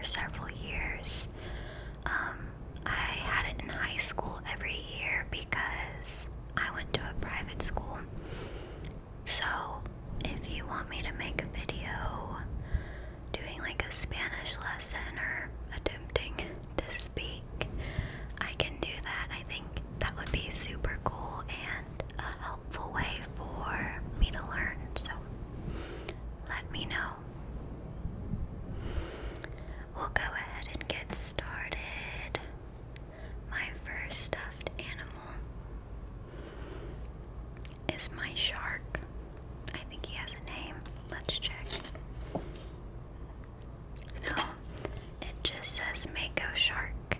several years. I had it in high school every year because I went to a private school. So if you want me to make a video doing like a Spanish lesson or attempting to speak, I can do that. I think that would be super cool and a helpful way for me to learn. So let me know. We'll go ahead and get started. My first stuffed animal is my shark. I think he has a name. Let's check. No, it just says Mako Shark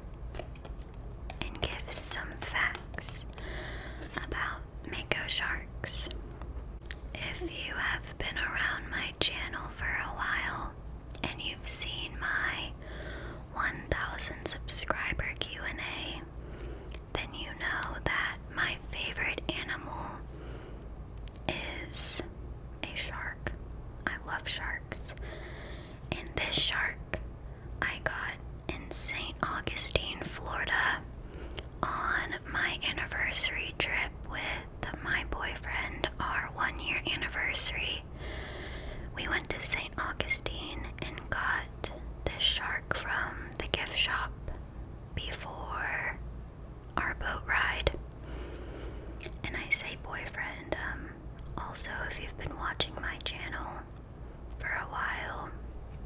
and gives some facts about Mako sharks. If you have been around my channel for a while and you've seen my 1,000 subscriber Q&A, then you know that my favorite animal is a shark. I love sharks. And this shark I got in St. Augustine, Florida on my anniversary trip with my boyfriend, our 1-year anniversary. We went to St. Augustine and got this shark from the gift shop before our boat ride. And I say boyfriend, also if you've been watching my channel for a while,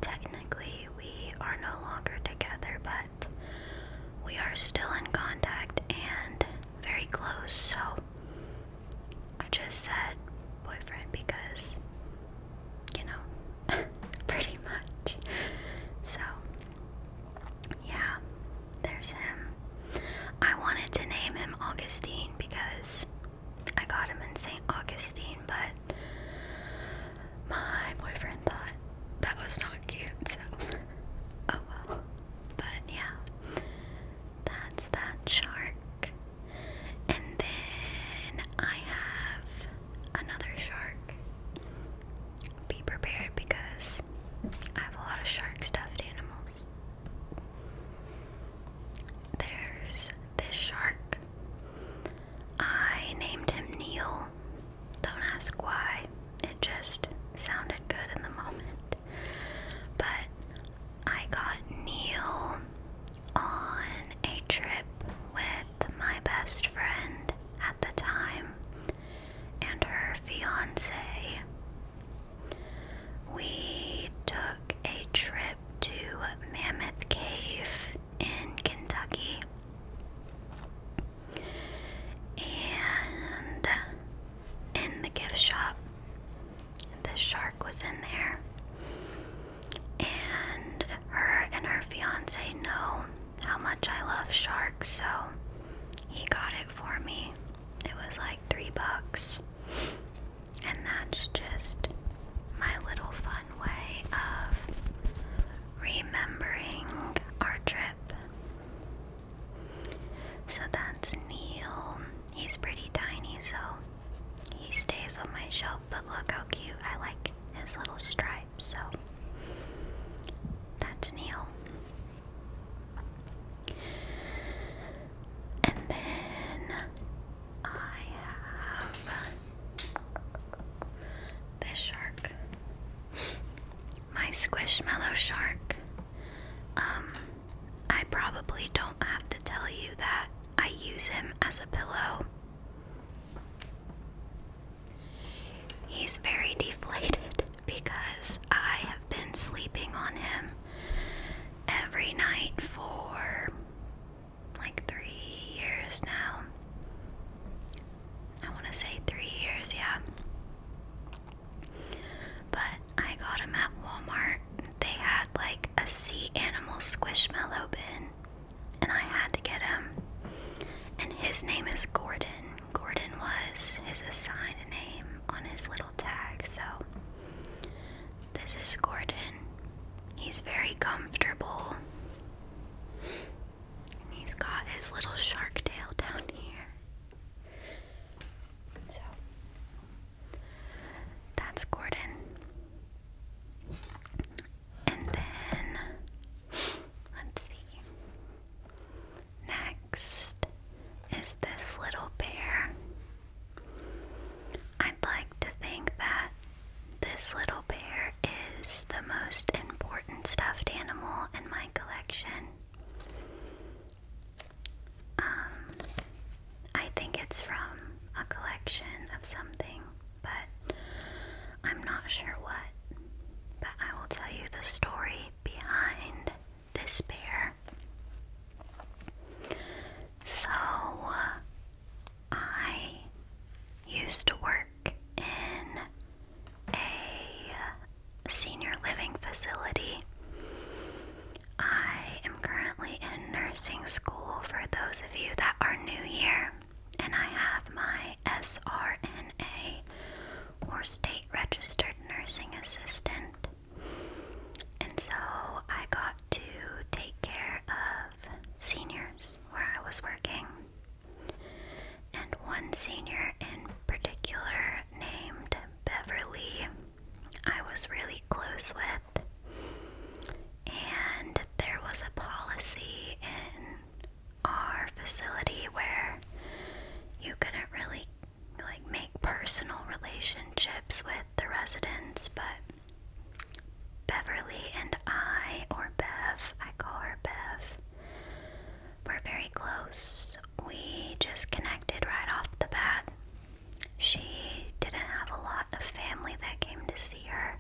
technically we are no longer together, but we are still in contact and very close, so I just said boyfriend because, you know, pretty much. So, yeah, there's him. I wanted to name him Augustine because I got him in St. Augustine, but my boyfriend thought that was not cute, so oh well. But yeah, that's that shark. And then I have another shark. Be prepared because I have a lot of shark stuffed animals. There's this shark. I named him Neil. Don't ask why. It just sounded good in the moment. But I got Neil on a trip with my best friend at the time and her fiance. We took a trip to Mammoth Cave in Kentucky, and in the gift shop, the shark was in there, and her fiance know how much I love sharks, so he got it for me. It was like $3, and that's just my little fun way of remembering our trip. So that's Neil. He's pretty tiny, so he stays on my shelf, but look how cute. I like his little stripes, so that's Neil. And then I have this shark, my Squishmallow shark. I probably don't have to tell you that I use him as a pillow. He's very deflated because I have been sleeping on him every night for like 3 years now. I want to say 3 years, yeah. But I got him at Walmart. They had like a sea animal squishmallow bin, and I had to get him. And his name is Gordon. Gordon was his assigned name on his little tag, so this is Gordon. He's very comfortable. And he's got his little shark tail down here. So that's Gordon. And then is this little bear. I'd like to think that this little bear is the most important stuffed animal in my collection. I think it's from a collection of something, but I'm not sure what. But I will tell you the story behind this bear. So, I used to work in a senior living facility. I am currently in nursing school for those of you that are new here, and I have my SRNA, or State Registered Nursing Assistant. And so I got to take care of seniors where I was working. And one senior in particular, named Beverly, I was really close with. And there was a policy in our facility where you couldn't really make personal relationships with the residents, but Beverly and I, or Bev, I call her Bev, we're very close. We just connected right off the bat. She didn't have a lot of family that came to see her,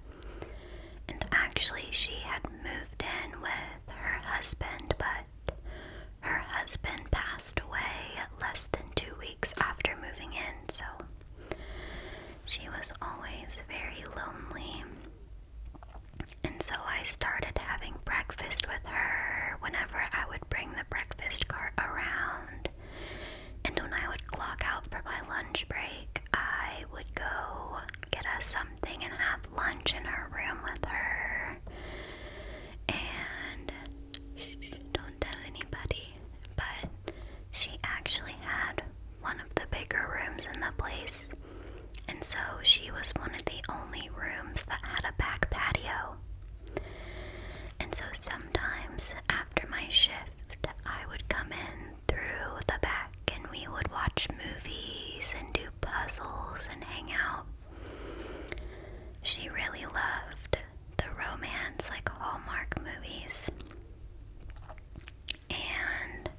and actually she had moved in with her husband, but her husband passed away less than 2 weeks after moving in, so she was always very lonely. And so I started having breakfast with her whenever I would bring the breakfast cart around. And when I would clock out for my lunch break, I would go get us something and have lunch in her room with her. And don't tell anybody, but she actually had one of the bigger rooms in the place. And so she was one of the only rooms that had a back patio. And so sometimes after my shift, I would come in through the back and we would watch movies and do puzzles and hang out. She really loved the romance, like Hallmark movies. And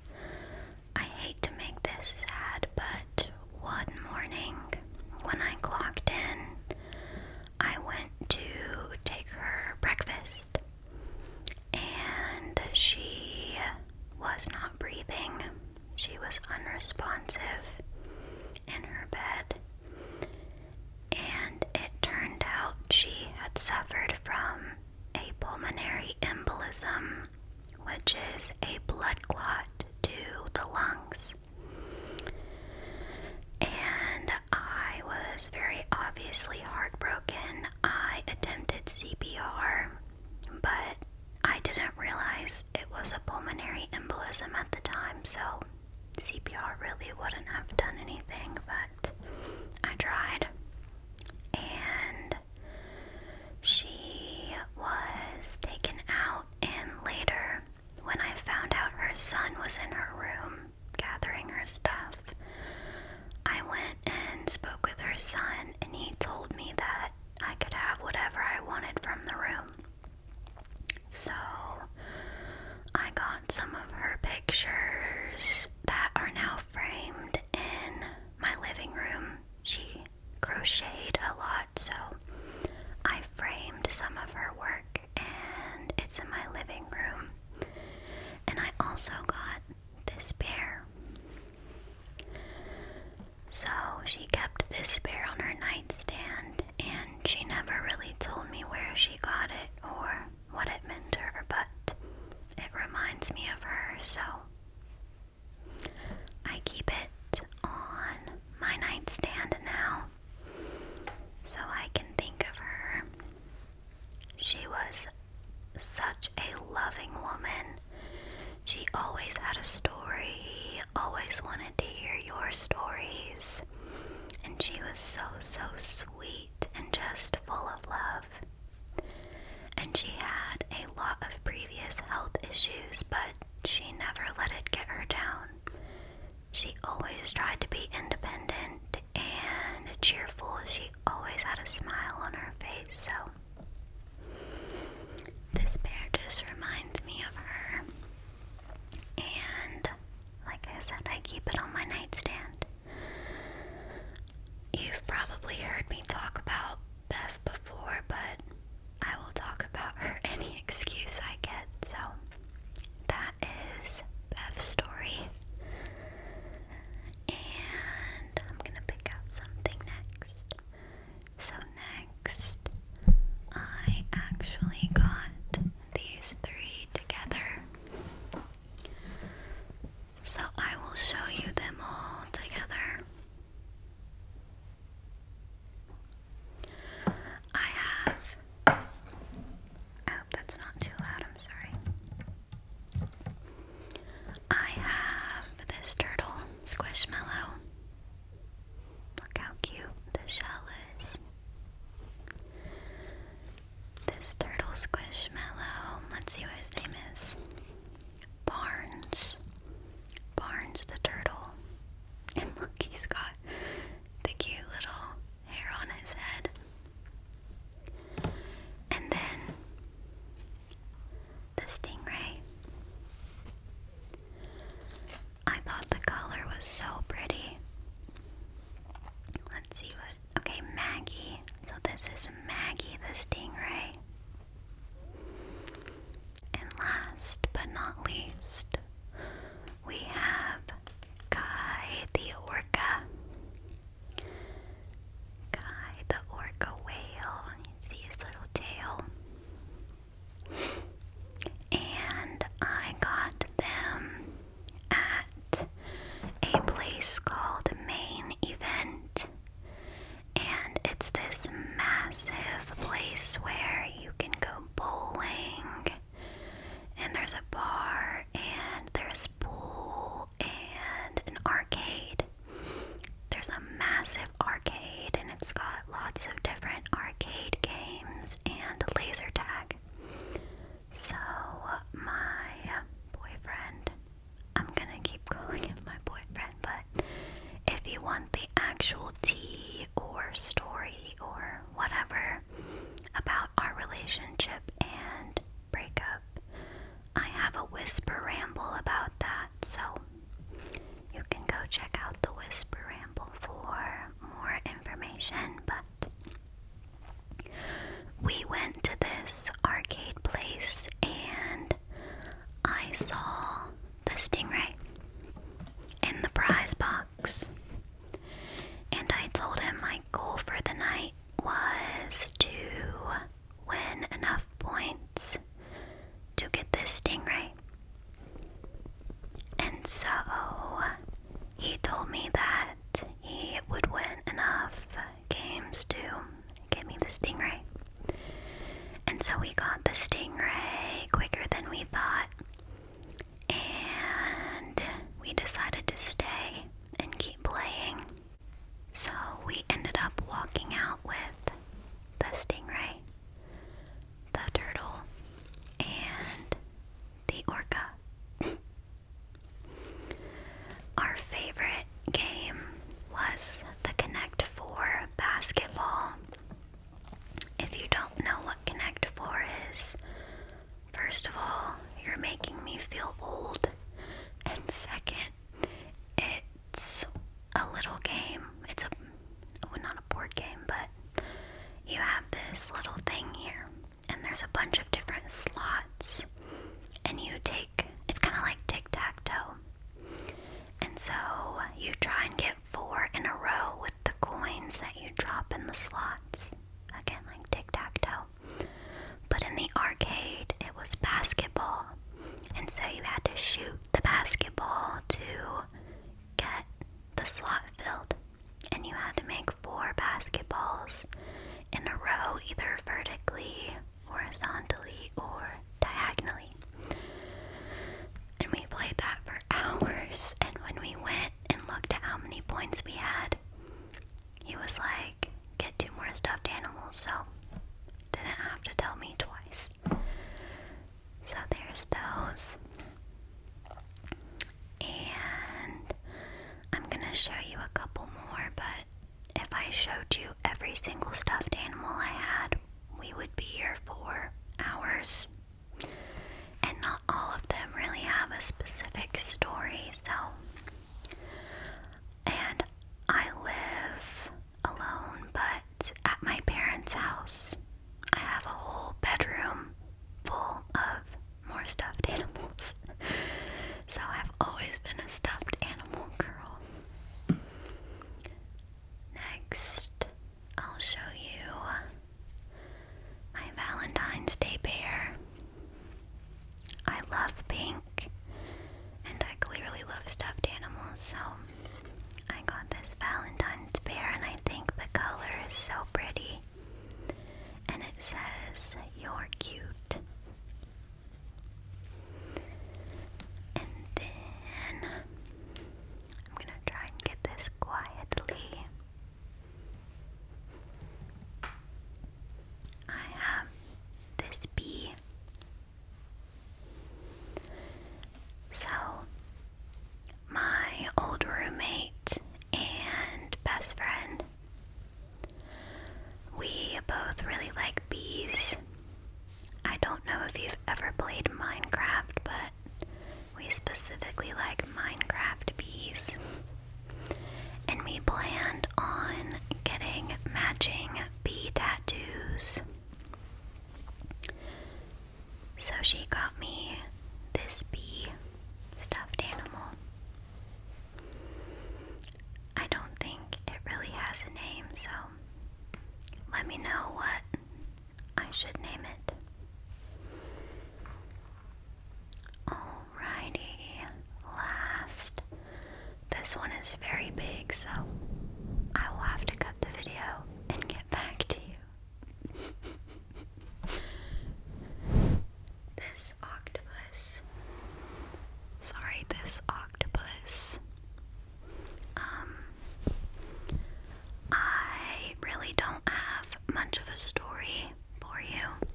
I hate to make this sad, but one morning when I clocked in, I went to take her breakfast, and she was not breathing. She was unresponsive in her bed, and it turned out she had suffered from a pulmonary embolism, which is a blood clot to the lungs. And I was very obviously heartbroken. I attempted CPR, but I didn't realize it was a pulmonary embolism at the time, so CPR really wouldn't have done anything, but I tried. And she was taken out, and later, when I found out her son was in her room gathering her stuff, I went and spoke with her son, and he told me that I could have whatever I wanted from the room. So I got some of her pictures that are now framed in my living room. She crocheted a lot, so I framed some of her work, and it's in my living room. And I also got this bear. So she kept this bear on her nightstand, and she never really told me where she got it or what it meant to her, but it reminds me of her, so I keep it on my nightstand now so I can think of her. She was such a loving woman. She always had a story, always wanted to hear your stories, and she was so sweet and just full of love. And she had a lot of previous health issues, but she never let it get her down. She always tried to be independent and cheerful. She always had a smile on her face, so this bear just reminds me of her. And like I said, I keep it on my nightstand. You've probably heard me talk about Beth before, but I will talk about her any excuse I get. So that is Beth's story. And I'm gonna pick out something next. So next, I actually got these three together. So I will show you them all together. I have, I hope that's not too loud, I'm sorry. I have this turtle, Squishmallow. Look how cute the shell is. This turtle, Squishmallow, let's see what his name is. Barnes. Barnes the turtle. And look, he's got the cute little hair on his head. And then the stingray. I thought the color was so pretty. Let's see what. Okay, Maggie. So this is Maggie the stingray. And last but not least, we have Guy the orca. Guy the orca whale. You see his little tail. And I got them at a place called Main Event. And it's this massive place where you can go bowling, and there's a bar, and there's pool, and an arcade. There's a massive arcade, and it's got lots of different arcade games and laser tag. So my boyfriend, I'm gonna keep calling him my boyfriend, but if you want the actual tea or story or whatever about our relationship and breakup, I have a whisper ramble about that, so you can go check out the whisper ramble for more information. But we went to this arcade place and I saw the stingray in the prize box. And I told him my goal for the night was to win enough points to get this stingray. And so he told me that he would win enough games to get me the stingray. And so we got the stingray quicker than we thought. And we decided to stay and keep playing. So we ended up walking out with the stingray, the turtle, and the orca. Our favorite game was the Connect 4 basketball. If you don't know what Connect 4 is, first of all, you're making me feel old. And second, it's a little game. It's not a board game, but you have this little thing here, and there's a bunch of different slots, and it's kind of like tic-tac-toe. And so you try and get 4 in a row with the coins that you drop in the slots. Again, like tic-tac-toe. But in the arcade, it was basketball. And so you had to shoot the basketball to get the slot filled. And you had to make 4 basketballs in a row, either vertically, horizontally, or diagonally. And we played that for hours. And when we went and looked at how many points we had, he was like, get 2 more stuffed animals, so didn't have to tell me twice. So there's those. And every single stuffed animal I had, we would be here for hours. And not all of them really have a specific story, so. And I live alone, but at my parents' house, I have a whole bedroom full of more stuffed animals. So I've always been a stuffed animal girl. Next, I'll show you my Valentine's Day bear. I love pink, and I clearly love stuffed animals, so I got this Valentine's bear, and I think the color is so pretty. And it says, "You're cute." And then I'm gonna try and get this quietly. I have this bee. So, my old roommate and best friend, we both really like bees. I don't know if you've ever played Minecraft, but we specifically like Minecraft bees. And we planned on getting matching bee tattoos. So she got me this bee stuffed animal. I don't think it really has a name, so let me know what I should name it. Alrighty, last. This one is very big, so I will have to cut the video and get back to you. This octopus. Sorry, this octopus. I really don't have much of a story for you,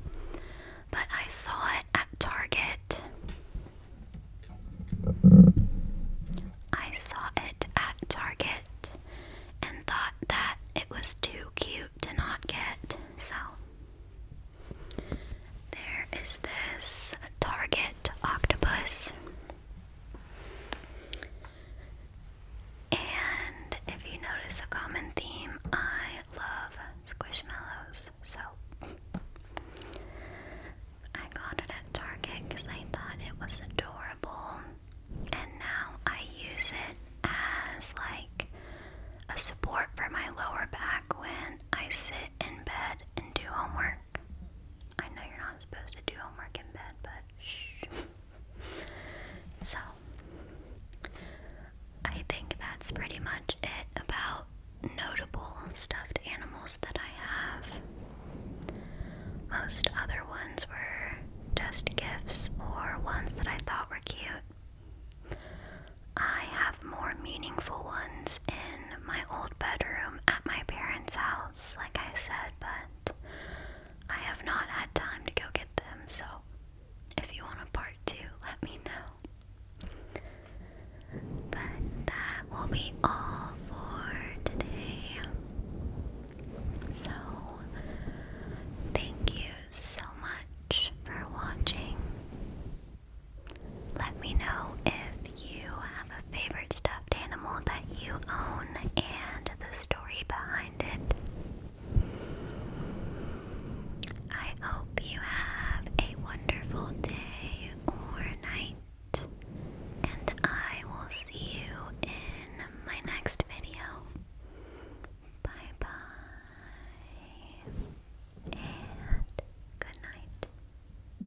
but I saw it at Target. I saw it at Target and thought that it was too cute to not get, so there is this Target octopus. And if you notice a common theme, I love squishmallows, so I got it at Target because I thought it was adorable, and now I use it as like a support for my lower back when I sit in bed and do homework. I know you're not supposed to do homework in bed, but shh. So, I think that's pretty much it about notable stuffed animals that I have. Most other ones were just gifts